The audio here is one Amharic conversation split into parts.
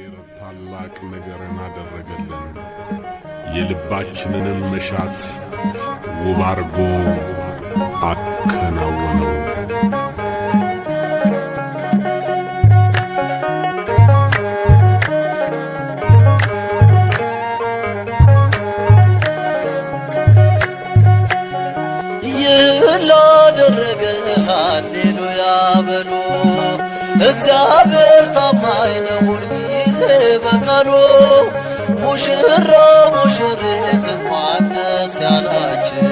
እግዚአብሔር ታላቅ ነገርን አደረገልን። የልባችንንም መሻት ውብ አርጎ አከናወነው። ላደረገ ሃሌሉያ በሉ። እግዚአብሔር ታማኝ ነው ሁልጊዜ በቃሉ። ሙሽራው ሙሽሪት እንኳን ደስ ያላችሁ፣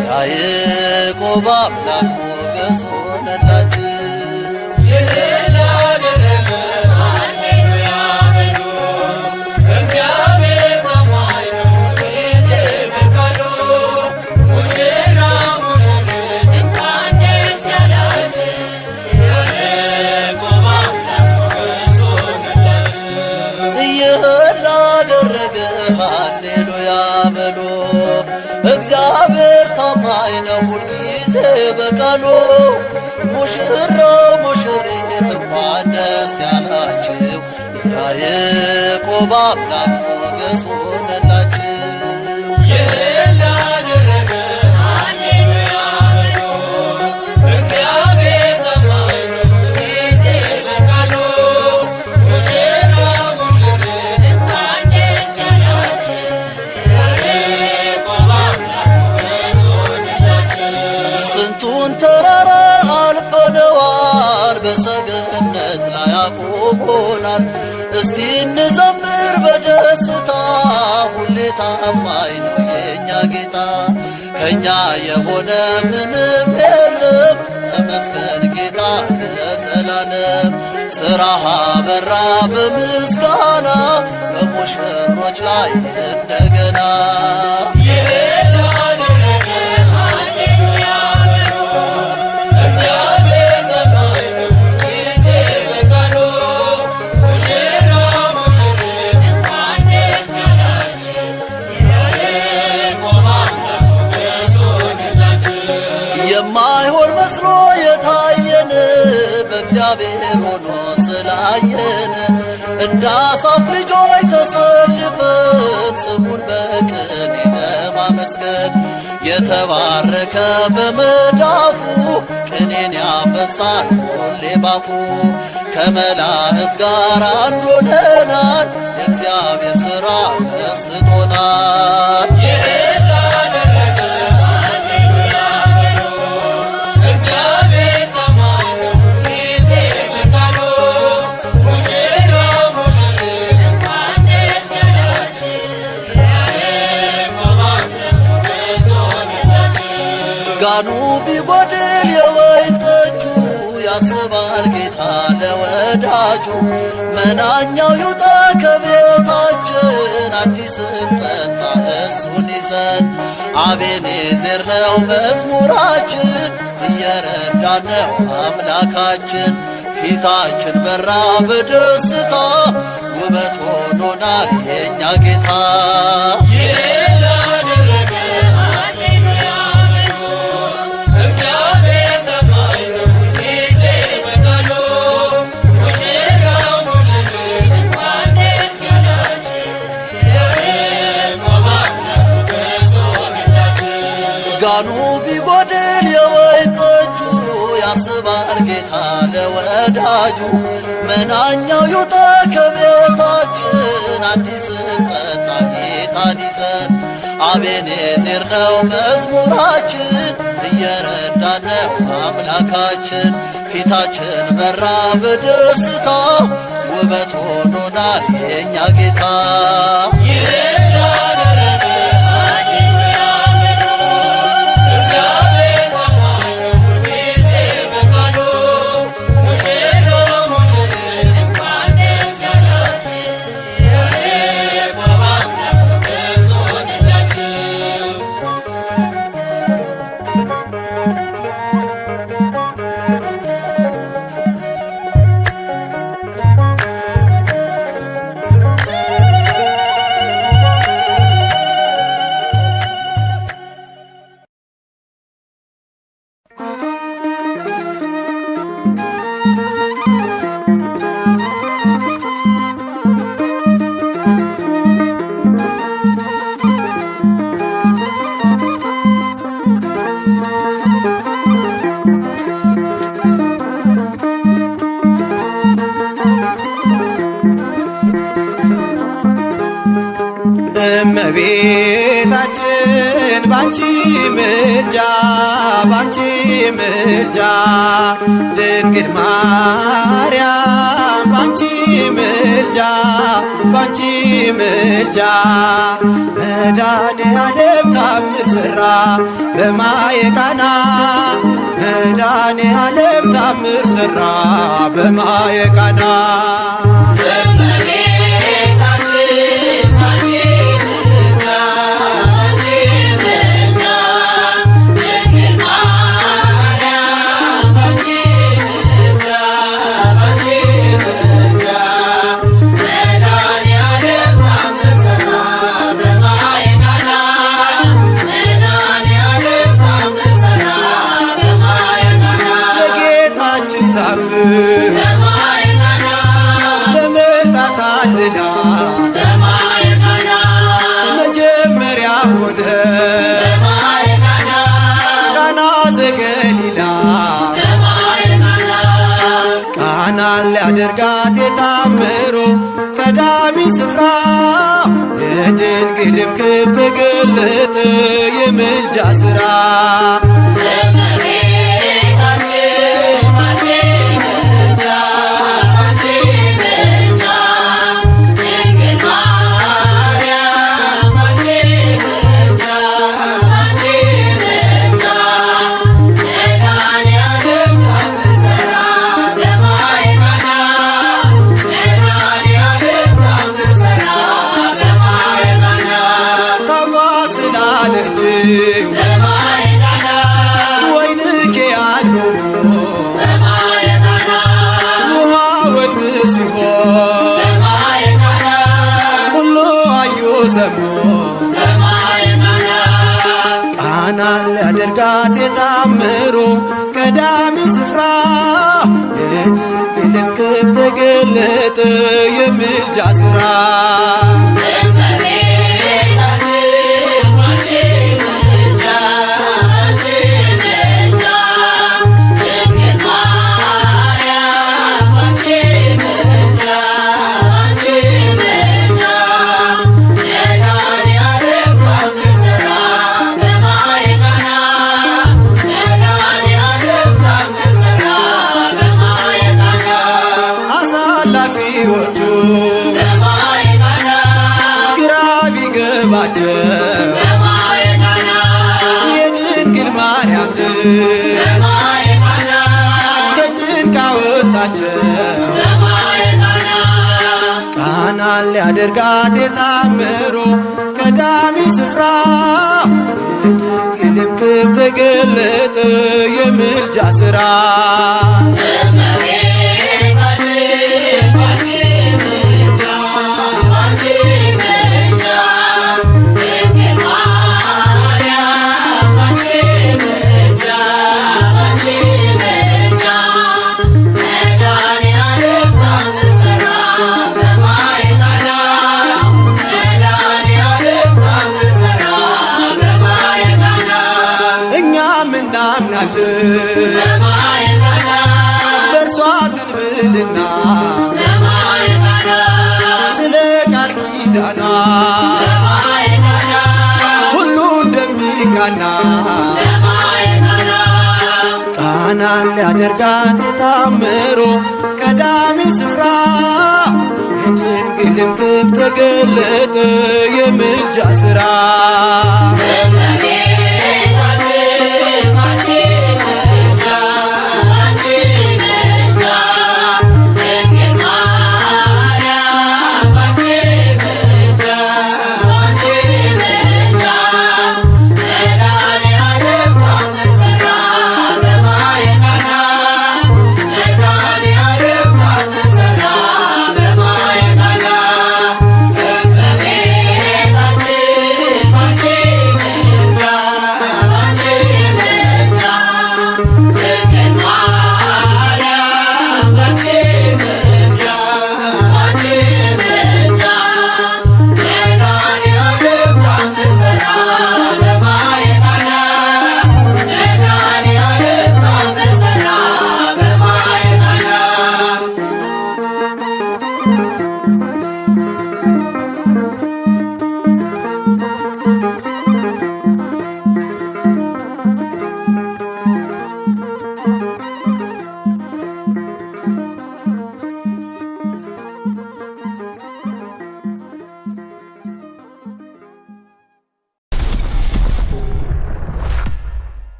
የያዕቆብ አምላክ ሞገስ ሆነላችሁ። ላደረገ ሃሌሉያ በሉ። እግዚአብሔር ታማኝ ነው ሁልጊዜ በቃሉ። ሙሽራው ሙሽሪት እንኳን ደስ ያላችሁ፣ የያዕቆብ አምላክ ሞገስ ሆነላችሁ። ስንቱን ተራራ አልፈነዋል፣ በሰገነት ላይ አቁሞናል። እስቲ እንዘምር በደስታ፣ ሁሌ ታማኝ ነው የእኛ ጌታ። ከእኛ የሆነ ምንም የለም፣ ተመስገን ጌታ ለዘላለም። ሥራህ አበራ በምስጋና፣ በሙሽሮች ላይ እንደገና። የማይሆን መስሎ የታየን በእግዚአብሔር ሆኖ ስላየን፣ እንደ አሳፍ ልጆች ተሰልፈን ስሙን በቅኔ ለማመስገን። የተባረከ በመዳፉ ቅኔን ያፈሳል ሁሌ ባፉ። ከመላእክት ጋር አንድ ሆነናል፣ የእግዚአብሔር ሥራ መስጦናል። ጋኑ ቢጎድል የወይን ጠጁ፣ ያስባል ጌታ ለወዳጁ። መናኛው ይውጣ ከቤታችን፣ አዲስን ጠጣ እሱን ይዘን። አቤኔዘር ነው መዝሙራችን፣ እየረዳን ነው አምላካችን። ፊታችን በራ በደስታ፣ ውበት ሆኖናል የእኛ ጌታ። ጋኑ ቢጎድል የወይን ጠጁ፣ ያስባል ጌታ ለወዳጁ። መናኛው ይውጣ ከቤታችን፣ አዲስን ጠጣ ጌታን ይዘን። አቤኔዘር ነው መዝሙራችን፣ እየረዳን ነው አምላካችን። ፊታችን በራ በደስታ፣ ውበት ሆኖናል የእኛ ጌታ። እመቤታችን ባንቺ ምልጃ ባንቺ ምልጃ ድንግል ማርያም ባንቺ ምልጃ ባንቺ ምልጃ መድኃኔዓለም ታምር ሠራ በማየ ቃና መድኃኔዓለም ታምር ሠራ በማየ ቃና ተመርጣ ታድላ መጀመሪያ ሆነ ቃና ዘገሊላ ቃናን ሊያደርጋት የታምሮ ቀዳሚ ስፍራ የድንግልም ክብር ተገለጠ የምልጃ ሥራ ወይንኬ አሉ ውሃ ወይን ሲሆን ሁሉ አዩ ሰሙ ቃናን ሊያደርጋት የታምሮ ቀዳሚ ስፍራ የድንግልም ክብር ተገለጠ የምልጃ ሥራ አሳላፊዎቹ ግራ ቢገባቸው የድንግል ማርያም ከጭንቅ አወጣቸው ቃናን ሊያደርጋት የታምሮ ቀዳሚ ስፍራ የድንግልም ክብር ተገለጠ የምልጃ ሥራ እናምናለን በእርሷ ትንብልና ስለ ቃል ኪዳኗ ሁሉ እንደሚቃና ቃናን ሊያደርጋት የታምሮ ቀዳሚ ስፍራ የድንግልም ክብር ተገለጠ የምልጃ ሥራ